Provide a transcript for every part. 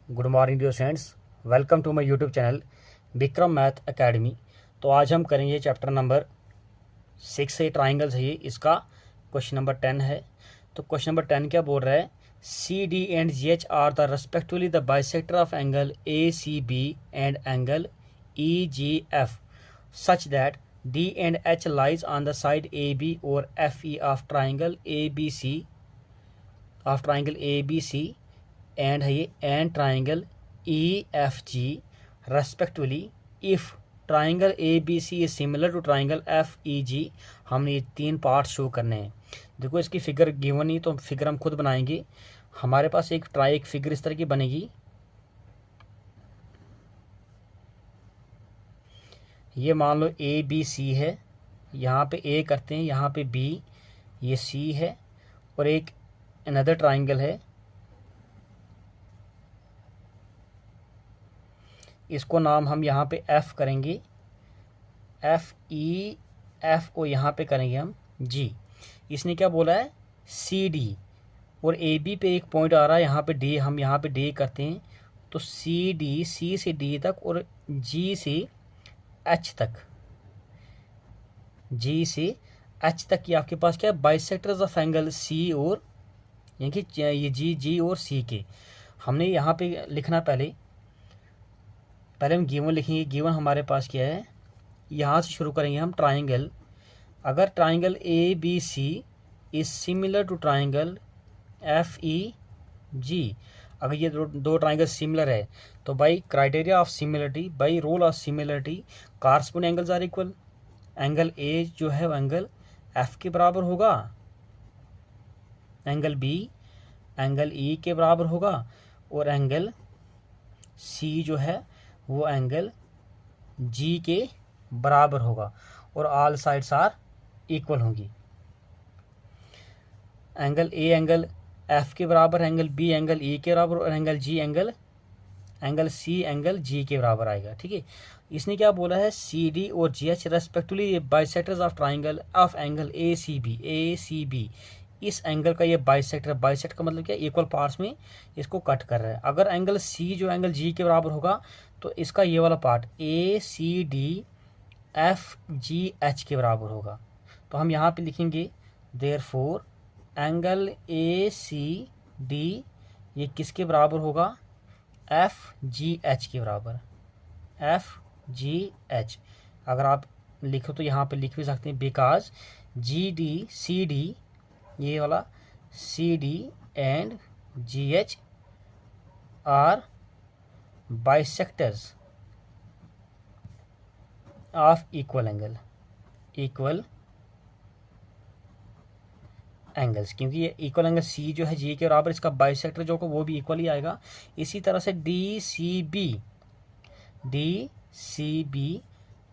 Good morning dear students, welcome to my YouTube channel Vikram math academy. तो आज हम करेंगे चैप्टर नंबर 6 है, ट्राइंगल्स है ये। इसका क्वेश्चन नंबर 10 है। तो क्वेश्चन नंबर 10 क्या बोल रहा है? C D and G H are the respectively the bisector of angle A C B and angle E G F such that D and H lies on the side A B और F E of triangle A B C and है ये and triangle E F G respectively if triangle A B C is similar to triangle F E G. हमने ये 3 part show करने हैं। देखो इसकी figure given नहीं, तो फिगर हम खुद बनाएंगे। हमारे पास एक फिगर इस तरह की बनेगी। ये मान लो ए बी सी है, यहाँ पे ए करते हैं, यहाँ पे बी, ये सी है, और एक अनदर ट्राइंगल है, इसको नाम हम यहाँ पे एफ करेंगे, एफ ई एफ को यहाँ पे करेंगे हम जी। इसने क्या बोला है? सी डी, और ए बी पे एक पॉइंट आ रहा है, यहाँ पे डी, हम यहाँ पे डी करते हैं। तो सी डी, सी से डी तक और जी से एच तक, जी से एच तक की आपके पास क्या है? बाइसेक्टर्स ऑफ एंगल सी और यानी कि ये जी और सी के। हमने यहाँ पे लिखना पहले हम गिवन लिखेंगे। गिवन हमारे पास क्या है? यहाँ से शुरू करेंगे हम। ट्राइंगल, अगर triangle A B C is similar to triangle F E G, अगर ये दो ट्राइंगल सिमिलर है तो by criteria of similarity, by rule of similarity, corresponding angles are equal. Angle A जो है वो एंगल एफ के बराबर होगा, एंगल बी एंगल ई के बराबर होगा, और एंगल सी जो है वो एंगल जी के बराबर होगा, और ऑल साइड्स आर इक्वल होंगी। एंगल ए एंगल एफ के बराबर, एंगल बी एंगल ई के बराबर, और angle G angle C angle G के बराबर आएगा। ठीक है। इसने क्या बोला है? सी डी और G H respectively bisectors of triangle of angle A C B. इस एंगल का ये बाइसेक्ट का मतलब क्या? इक्वल पार्ट्स में इसको कट कर रहा है। अगर एंगल सी जो एंगल जी के बराबर होगा तो इसका ये वाला part A C D F G H के बराबर होगा। तो हम यहाँ पे लिखेंगे therefore angle A C D ये किसके बराबर होगा? एफ जी एच के बराबर, एफ जी एच। अगर आप लिखो तो यहाँ पे लिख भी सकते हैं, because G D C D, ये वाला C D and G H are bisectors of equal angles, क्योंकि ये इक्वल एंगल सी जो है जी के बराबर, इसका बाइसेक्टर जो होगा वो भी इक्वल ही आएगा। इसी तरह से D C B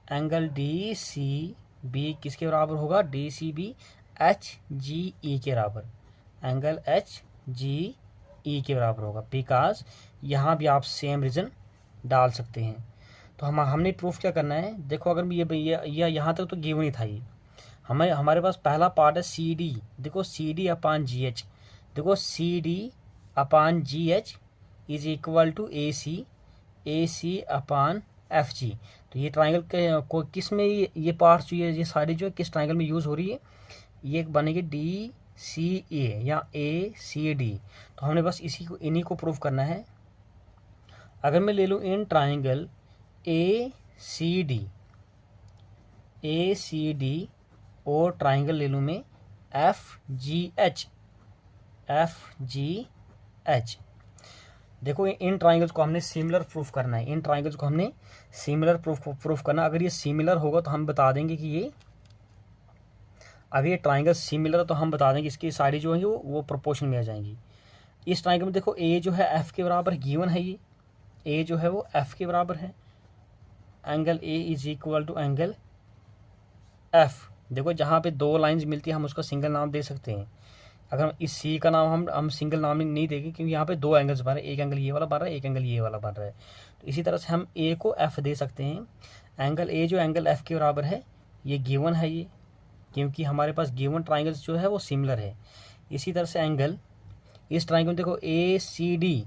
angle D C B किसके बराबर होगा? D C B H G E के बराबर, एंगल एच जी ई के बराबर होगा। बिकॉज यहाँ भी आप सेम रीजन डाल सकते हैं। तो हमने प्रूफ क्या करना है? देखो अगर ये यहाँ तक तो गिवन ही था। ये हमारे पास पहला पार्ट है सी डी। देखो C D upon G H, देखो C D upon G H is equal to A C upon F G. तो ये ट्राइंगल को किस में ये पार्ट्स जो ये सारी जो किस ट्राइंगल में यूज़ हो रही है? ये बनेगी डी सी ए या ए सी डी। तो हमने बस इन्हीं को प्रूफ करना है। अगर मैं ले लूँ इन ट्राइंगल ए सी डी और ट्राइंगल ले लूँ मैं एफ जी एच। देखो इन ट्राइंगल्स को हमने सिमिलर प्रूफ करना है। इन ट्राइंगल्स को हमने सिमिलर प्रूफ करना। अगर ये सिमिलर होगा तो हम बता देंगे कि ये, अगर ये ट्राइंगल सिमिलर तो हम बता देंगे इसकी साइड जो है वो प्रोपोर्शन में आ जाएंगी। इस ट्राइंगल में देखो ए जो है एफ के बराबर गिवन है, ये ए जो है वो एफ के बराबर है। Angle A is equal to angle F. देखो जहाँ पे 2 लाइंस मिलती है हम उसका सिंगल नाम दे सकते हैं। अगर इस सी का नाम हम सिंगल नाम नहीं देंगे, क्योंकि यहाँ पे 2 एंगल्स बन रहे हैं, एक एंगल ये वाला बन रहा है, एक एंगल ये वाला बन रहा है। तो इसी तरह से हम ए को एफ दे सकते हैं। एंगल ए जो एंगल एफ के बराबर है ये गिवन है, ये क्योंकि हमारे पास गिवन ट्राइंगल्स जो है वो सिमिलर है। इसी तरह से एंगल इस ट्राइंगल में देखो A C D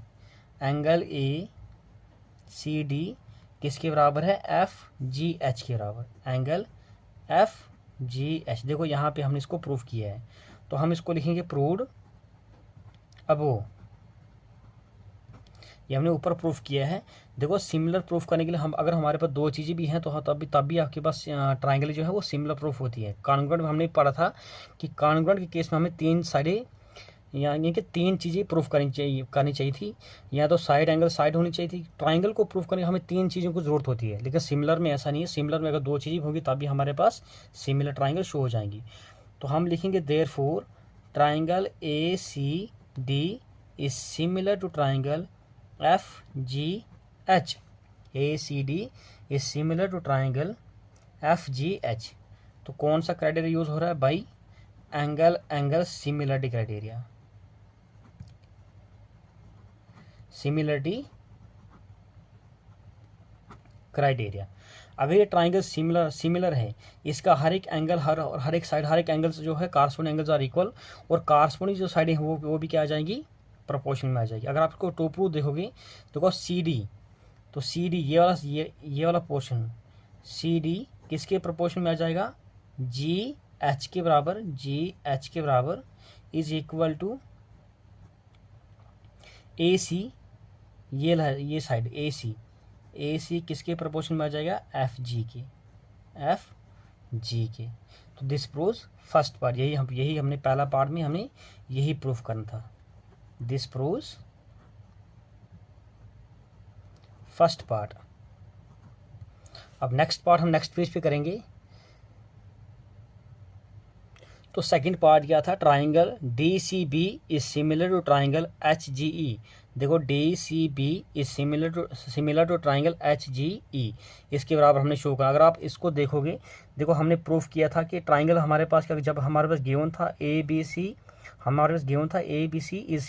angle A C D किसके बराबर है, एफ जी एच के बराबर, एंगल एफ जी एच। देखो यहाँ पे हमने इसको प्रूफ किया है, तो हम इसको लिखेंगे प्रूव्ड। अब वो ये हमने ऊपर प्रूफ किया है। देखो सिमिलर प्रूफ करने के लिए हम अगर हमारे पास दो चीज़ें भी हैं तो तब भी आपके पास ट्राइंगल जो है वो सिमिलर प्रूफ होती है। कॉन्ग्रुएंट में हमने पढ़ा था कि कॉन्ग्रुएंट के केस में हमें तीन साइडें यानी कि तीन चीज़ें प्रूफ करनी चाहिए थी। या तो साइड एंगल साइड होनी चाहिए थी। ट्राइंगल को प्रूफ करने हमें तीन चीज़ों की जरूरत होती है, लेकिन सिमिलर में ऐसा नहीं है। सिमिलर में अगर दो चीज़ें होगी तभी हमारे पास सिमिलर ट्राइंगल शो हो जाएंगी। तो हम लिखेंगे therefore triangle A C D is similar to triangle F G H. A C D is similar to triangle F G H. तो कौन सा क्राइटेरिया यूज हो रहा है, by angle similarity criteria, similarity criteria. अगर ये ट्राइंगल सिमिलर है, इसका हर एक एंगल हर एक साइड हर एक एंगल जो है कॉरस्पॉन्डिंग एंगल्स आर इक्वल, और कॉरस्पॉन्डिंग जो साइडें हैं वो भी क्या आ जाएंगी, प्रोपोर्शन में आ जाएगी। अगर आप इसको टू प्रूफ देखोगे देखो सी डी, तो सी डी ये वाला पोर्शन सी डी किसके प्रोपोर्शन में आ जाएगा, जी एच के बराबर, जी एच के बराबर इज इक्वल टू ए सी, ये साइड ए सी किसके प्रोपोर्शन में आ जाएगा, एफ जी के। तो दिस प्रूव्स फर्स्ट पार्ट। यही हमने पहला पार्ट में हमने यही प्रूफ करना था। This proves first part. अब नेक्स्ट पार्ट हम नेक्स्ट पेज पे करेंगे। तो सेकंड पार्ट क्या था, triangle D C B is similar to triangle H G E. देखो D C B is similar to triangle H G E, इसके बराबर हमने शो करा। अगर आप इसको देखोगे, देखो हमने प्रूफ किया था कि ट्राइंगल हमारे पास जब हमारे पास गिवन था ए बी सी, हमारे पास गिवन था A B C is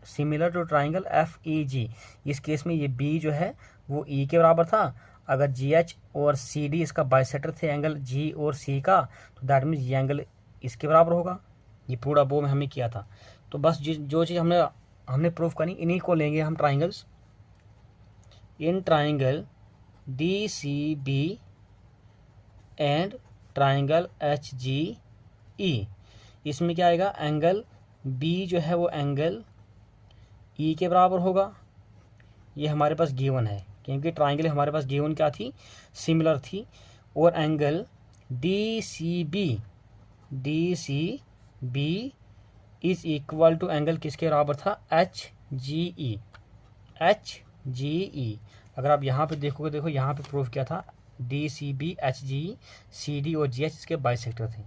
similar to triangle F E G. इस केस में ये बी जो है वो ई के बराबर था। अगर जी एच और सी डी इसका बाइसेक्टर थे एंगल जी और सी का, तो दैट मीन्स ये एंगल इसके बराबर होगा। ये पूरा अबोव में हमने किया था। तो बस जो चीज़ हमने प्रूफ करनी, इन्हीं को लेंगे हम ट्राइंगल्स। इन triangle D C B and triangle H G E, इसमें क्या आएगा, एंगल बी जो है वो एंगल ई के बराबर होगा। ये हमारे पास गिवन है क्योंकि ट्राइंगल हमारे पास गिवन क्या थी, सिमिलर थी। और angle D C B is equal to angle किसके बराबर था, एच जी ई। अगर आप यहाँ पे देखोगे, देखो यहाँ पे प्रूफ किया था D C B H G E, C D और जी एच इसके बाइसेक्टर थे।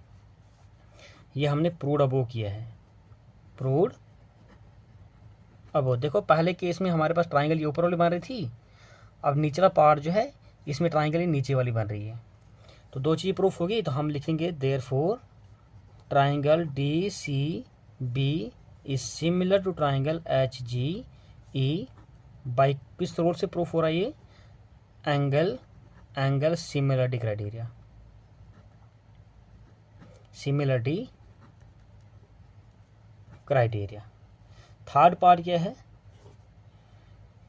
ये हमने प्रूव्ड अबोव किया है, प्रूव्ड अबोव। देखो पहले केस में हमारे पास ट्राइंगल ये ऊपर वाली बन रही थी, अब निचला पार्ट जो है इसमें ट्राइंगल ही नीचे वाली बन रही है। तो दो चीज़ प्रूफ होगी, तो हम लिखेंगे therefore triangle D C B is similar to triangle H G E by किस रूल से प्रूफ हो रहा है ये, angle similarity criteria, similarity criteria. Third part क्या है,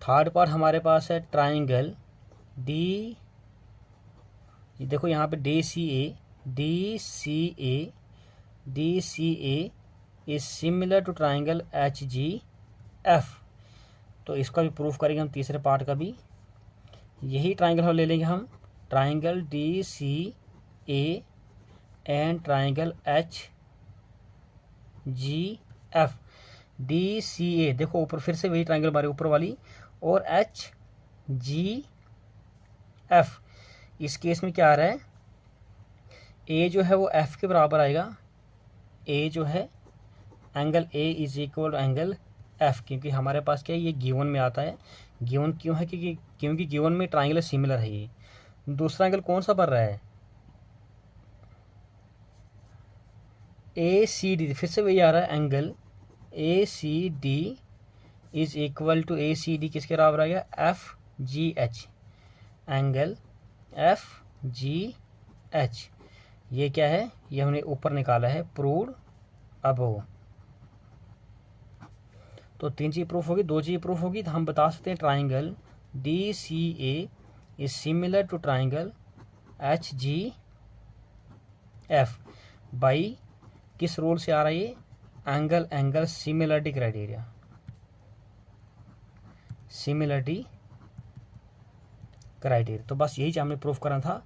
थर्ड पार्ट हमारे पास है ट्राइंगल डी, देखो यहाँ पे D C A is similar to triangle H G F. तो इसका भी प्रूफ करेंगे हम तीसरे पार्ट का भी। यही ट्राइंगल हम ले लेंगे हम, triangle D C A and triangle H G F. D C A देखो ऊपर फिर से वही ट्राइंगल हमारे ऊपर वाली, और एच जी एफ। इस केस में क्या आ रहा है, ए जो है वो एफ के बराबर आएगा। ए जो है angle A is equal to angle F, क्योंकि हमारे पास क्या है ये गिवन में आता है। गिवन क्यों है, क्योंकि गिवन में ट्राइंगल सिमिलर है। ये दूसरा एंगल कौन सा बन रहा है, ए सी डी, फिर से वही आ रहा है angle A C D is equal to A C D किसके बराबर आ गया, F G H, angle F G H. ये क्या है, ये हमने ऊपर निकाला है, प्रूव्ड अबोव। तो 3 चीज़ प्रूफ होगी, 2 चीज़ प्रूफ होगी, तो हम बता सकते हैं triangle DCA is similar to triangle HGF by किस रूल से आ रहा है ये, angle similarity criteria, similarity criteria. तो बस यही हमने प्रूफ करना था,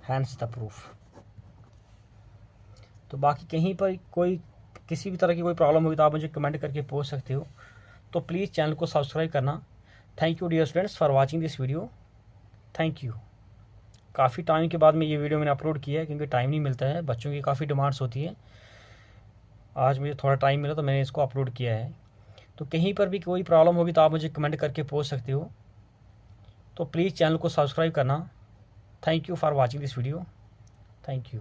हैंस द प्रूफ। तो बाकी कहीं पर कोई किसी भी तरह की कोई प्रॉब्लम होगी तो आप मुझे कमेंट करके पूछ सकते हो। तो प्लीज़ चैनल को सब्सक्राइब करना। Thank you dear students for watching this video, thank you. काफ़ी टाइम के बाद में ये वीडियो मैंने अपलोड किया है, क्योंकि टाइम नहीं मिलता है, बच्चों की काफ़ी डिमांड्स होती है। आज मुझे थोड़ा टाइम मिला तो मैंने इसको अपलोड किया है। तो कहीं पर भी कोई प्रॉब्लम होगी तो आप मुझे कमेंट करके पूछ सकते हो। तो प्लीज़ चैनल को सब्सक्राइब करना। Thank you for watching this video, thank you.